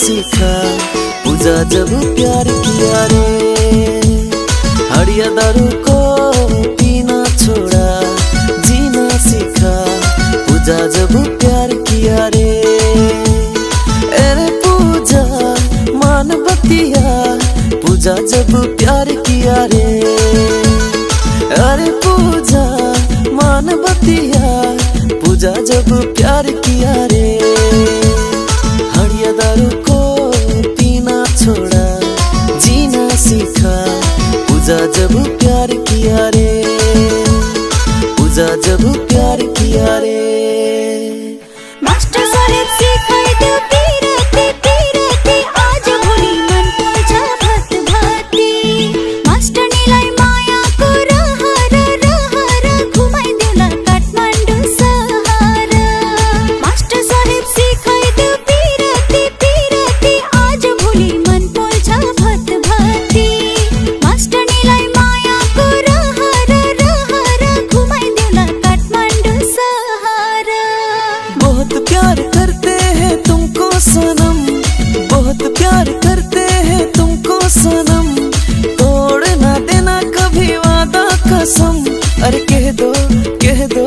सीखा पूजा जब प्यार किया रे। हड़िया दारू को पीना छोड़ा, जीना सीखा पूजा जब प्यार किया रे। अरे पूजा मान बतिया पूजा जब प्यार किया रे। अरे पूजा मान बतिया पूजा जब प्यार किया रे। हड़िया दारू को पीना छोड़ा, जीना सीखा पूजा जब प्यार किया रे। पूजा जब प्यार किया रे। मास्टर साहेब सिखाई दो पीरते पीरते आज भोली मन पूजा भत भती। मास्टर नीलाई माया को रहर घुमाई देला काठमांडू शहर। मास्टर साहेब सिखाई दो पीरते पीरते आज भोली मन पूजा भत भती। मास्टर नीलाई माया को रहर घुमाई देला काठमांडू शहर। बहुत प्यार करते हैं तुमको सनम, बहुत प्यार करते हैं तुमको सनम। तोड़ ना देना कभी वादा कसम। अरे कह दो कह दो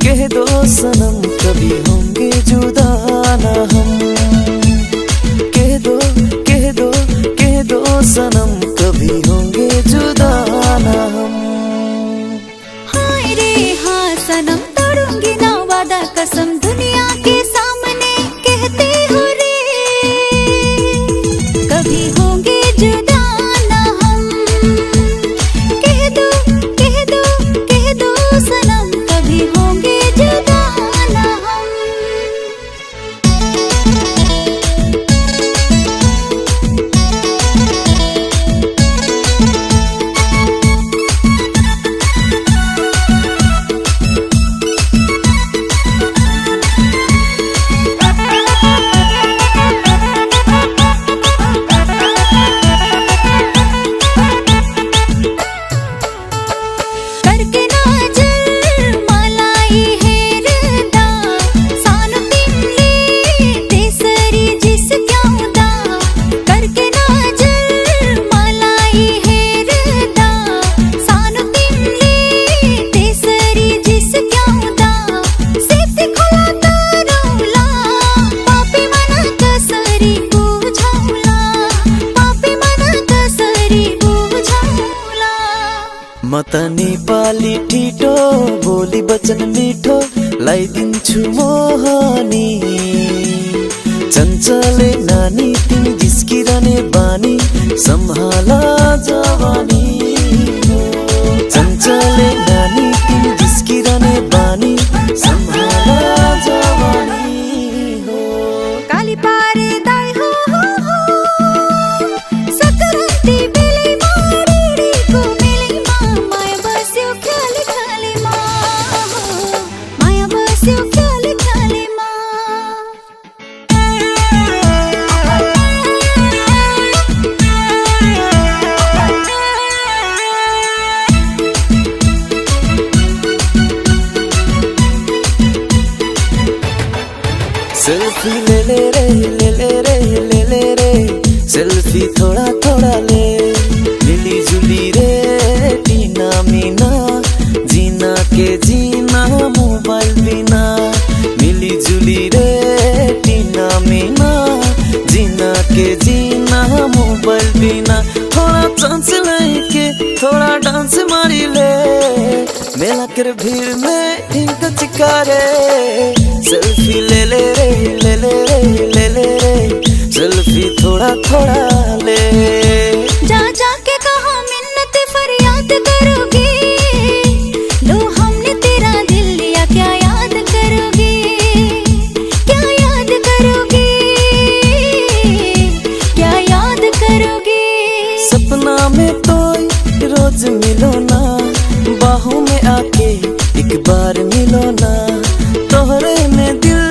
कह दो सनम, कभी होंगे जुदा ना हम। कह दो कह दो कह दो सनम, कभी होंगे जुदा ना हम। हाय रे हाँ सनम, तोड़ूंगी ना वादा कसम दुनिया के सामने कहते हो रे। कभी होंगे जुदा ना हम। कह दो कह दो कह दो सनम, कभी होंगे जुदा ना हम। करके नाजर मलाई हेरदा सानु तिमले तेसरी जिस क्याउदा। करके नाजर मलाई हेरदा सानु तिमले तेसरी जिस क्याउदा। सेती खोला तारौला पापी मना कसरी बुझौला। पापी मना कसरी बुझौला। मत नेपाली ठिटो बोली वचन मिठो लाइदिन्छु मोहनी। चञ्चले नानी तिमी जिस्किरहने बानी, सम्हाला जवानी। चञ्चले नानी तिमी जिस्किरहने बानी, सम्हाला जवानी हो। काली पारे दाई हो सकरन्ती बेलै माडीको मेलैमा। माया बस्यो ख्याली ख्यालीमा हो, माया बस्यो ख्याली ख्यालीमा। सेल्फी ले ले रे ले ले रे ले ले रे, सेल्फी थोड़ा थोड़ा ले। मिली जुली रे टीना मीना, जीना के जीना मोबाइल बिना। मिली जुली रे टीना मीना, जीना के जीना मोबाइल बिना। थोड़ा चांस लेके थोड़ा डांस मारी ले, मेला कर भीड़ में इनका चिकारे। सेल्फी ले ले रे ले ले रे ले ले रे, सेल्फी थोड़ा थोड़ा ले। जा जाके कहा मिन्नत फरियाद करोगे, लो हमने तेरा दिल लिया क्या याद करोगे। क्या याद करोगे, क्या याद करोगे। सपना में तो रोज मिलो ना, बाहों में आके एक बार मिलो ना। तोहरे में दिल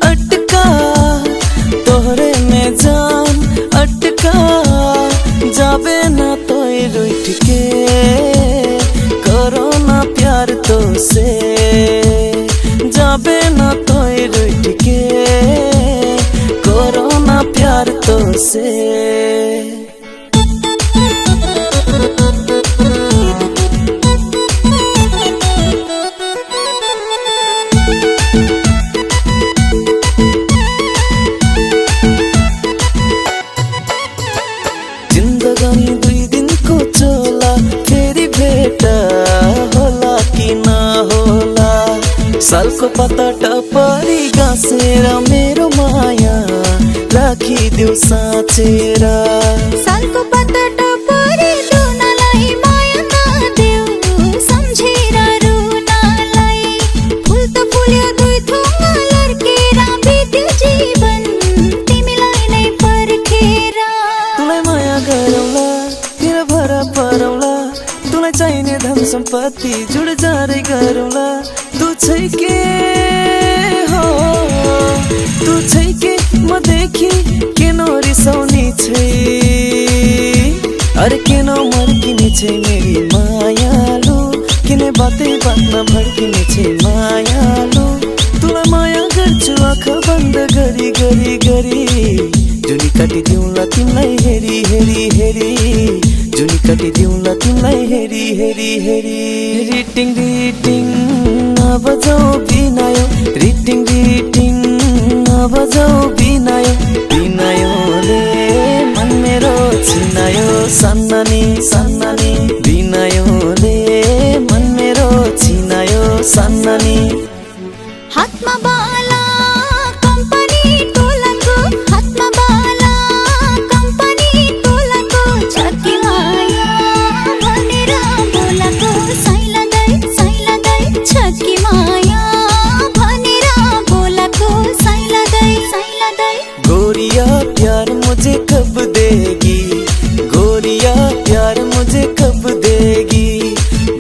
अटका, तोहरे में जान अटका। जाबे ना तो रुठ के करो ना प्यार तो से। जाबे ना तो रुठ के करो ना प्यार तो से। जिन्दगानी 2 दिनको चोला, फेरि भेट होला कि नहोला। सालको पाता टपरी गाँसेर मेरो माया राखिदेऊ साँचेर। सालको पाता टपरी रुनलाई माया नदेऊ, सम्झेर रुनलाई। फुल त फुल्यो 2 थोमा लर्केर, बित्यो जीवन तिमीलाई नै पर्खेर। तुलाई माया गरौँला, तेरो भरा परौँला, तुलाई चाहिने धन सम्पत्ति जुडजारै गरौँला। तू छै के हो, तू छै के म देखि किन रिसाउने छै। अरे किन मर्किने छै मेरी मायालु, किन बातै बातमा भड्किने छै मायालु। तुलाई माया गर्छु आँखा बन्द गरी गरी गरी। जुनी काटिदिउँला तिमीलाई हेरी हेरी हेरी, जुनी काटिदिउँला तिमीलाई हेरी हेरी हेरी। रिटिङ रिटिङ नबजाऊ बिनायो, रिटिङ रिटिङ नबजाऊ बिनायो। बिनायोले मन मेरो छिनायो, सन्नानी सन्नानी। बिनायोले मन मेरो छिनायो, सन्नानी। हातमा बाला कम्पनी टोलाको, हातमा बाला कम्पनी टोलाको। छकी माया भनेर बोलाको, साइलादै छकी माया भनेर बोलाको, साइलादै। गोरिया प्यार मुझे कब देगी, गोरिया प्यार मुझे कब देगी।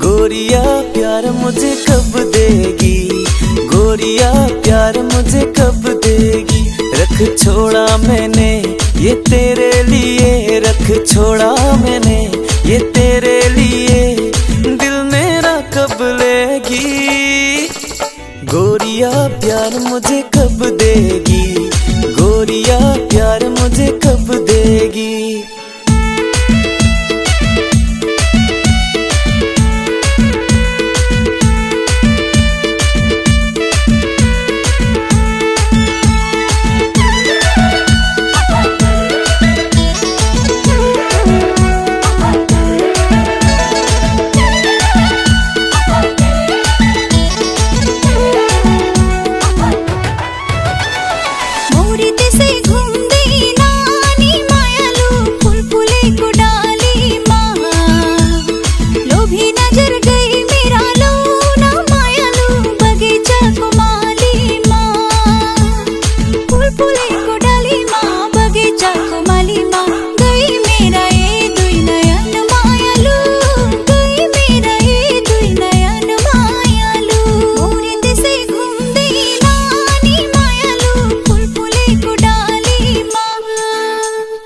गोरिया प्यार मुझे कब देगी, गोरिया प्यार मुझे कब देगी। रख छोड़ा मैंने ये तेरे लिए, रख छोड़ा मैंने ये तेरे लिए। दिल मेरा कब लेगी, गोरिया प्यार मुझे कब देगी, गोरिया प्यार मुझे कब देगी। मौरी त्यसै घुम्दै नानी मायालु, फुल फुलेको डालीमा। लोभी नजर गई मेरा लौना मायालु, बगैँचाको मालीमा। फुल फुलेको डालीमा, बगैँचाको मालीमा। गई मेरा ए 2 नयन मायालु, गई मेरा ए 2 नयन मायालु। मौरी त्यसै घुम्दै नानी मायालु, फुल फुलेको डालीमा।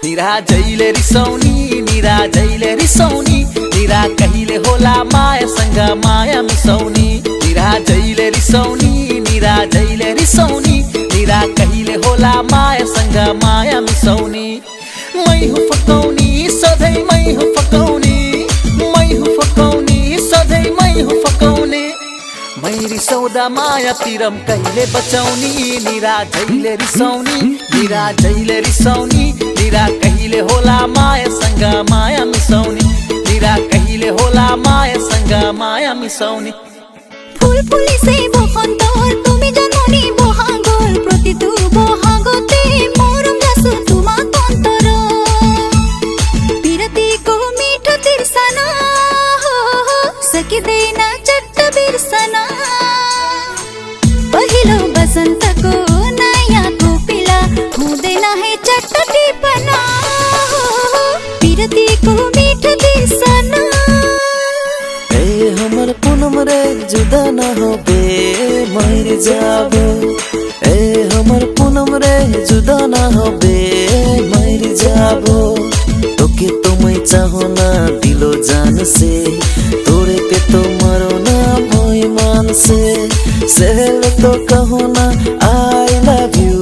निरा जैले रिसाउनी, निरा जैले रिसाउनी। निरा कहिले होला मायासँग माया मिसाउनी। निरा जैले रिसाउनी, निरा जैले रिसाउनी। निरा कहिले होला मायासँग माया मिसाउनी। मै हुँ फकाउनी, सधैँ मै हुँ फकाउनी। मै हुँ फकाउनी, सधैँ मै हुँ फकाउने। मै रिसाउँदा माया तिरम कहिले बचाउने। निरा जैले रिसाउनी, निरा जैले रिसाउनी। निरा कहिले होला मायासँग माया मिसाउने। निरा कहिले होला मायासँग माया मिसाउने। ফুল ফুলিছে বসন্তৰ তুমি জন্মনি বহাগৰ প্ৰতিটো বহাগতে মৰম গাছো তোমাক অন্তৰ বিৰতিको मिठो तिर्सना सकिँदैन चट्ट बिर्सना पहिलो बसन्तको नयाँको पिला हुँदैन है चट्ट टिपना बिरतीको मिठो तिर्सना हमर पूनम रे जुदा न हो बे मर जाबो ए हमर पूनम रे जुदा न हो बे मर जाबो तोके तो मैं चाहो ना दिलो जान से तोरे पे तो मरो ना मोय मान से सहल तो कहो ना आई लव यू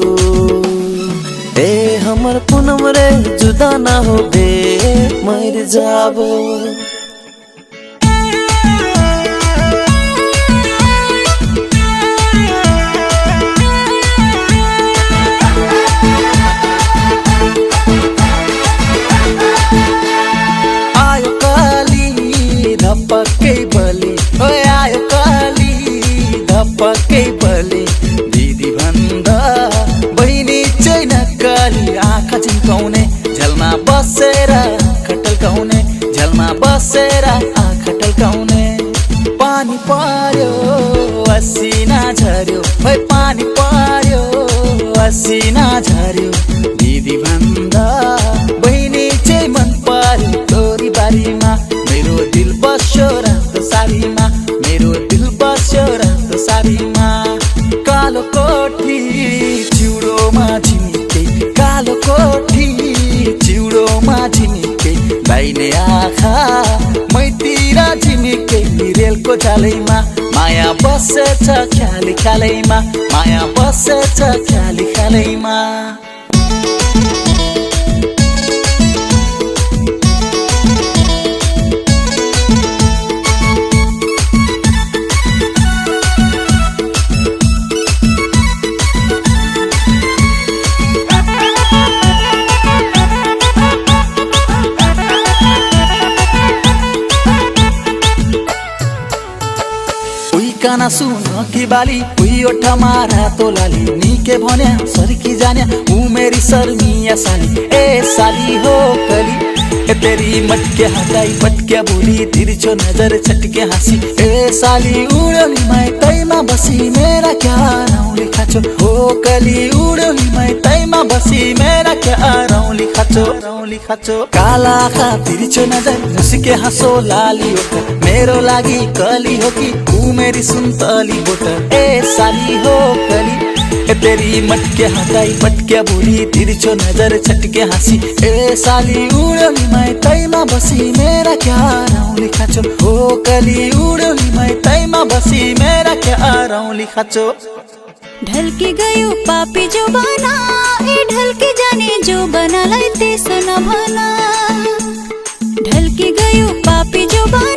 ए हमर पूनम रे जुदा ना हो बे मर जाबो। आयो काली धपक्कै बलि, ओए आयो काली धपक्कै बलि, दिदी भन्दा बहिनी चाहिँ नक्कली। आँखा चिम्काउने झ्यालमा बसेर खटल्काउने, झ्यालमा बसेर आँखा टल्काउने। पानी पर्यो असिना झर्यो, ओए पानी पर्यो असिना झर्यो, दिदी भन्दा बहिनी चाहिँ मन पर्यो। तोरी बारीमा मेरो दिल बस्यो रातो सारीमा, मेरो दिल बस्यो रातो सारीमा। कालो कोठी चिउडोमा झिमिके, कालो कोठी चिउडोमा झिमिके, दाहिने आँखा मैतिर झिमिके, रेलको जालैमा माया बसेछ ख्याली ख्यालैमा, माया बसेछ ख्याली ख्यालैमा। काना सुन कि बाली उही ओठमा रातो लाली, निके भन्या सर्की जान्या ऊ मेरी शर्मिया साली। ए साली हो कली ए तेरी मटके हटाई पटके बोली, तिरछो नजर छटके हंसी। ए साली उड़ोली मैं तैमा बसी, मेरा क्या रौली खाचो, हो कली उड़ोली मैं तैमा बसी, मेरा क्या रौली खाचो, रौली खाचो। काला आँखा तिरछो नजर मुस्के हंसो लाली ओठ, मेरो लागि कली हो कि ऊ मेरी सुन्तली बोट। ए साली हो कली ए तेरी मटके हटाई पटके बोली, तिरछो नजर छटके हंसी। ए साली उड़ोली मैं तैमा बसी, मेरा क्या रौली खाचो, हो कली उड़ोली मैं तैमा बसी, मेरा क्या रौली खाचो। ढल के गयो पापी जो बना, ए ढल के जाने जो बना लाई त्यसो नभना। ढल के गयो पापी जो बना,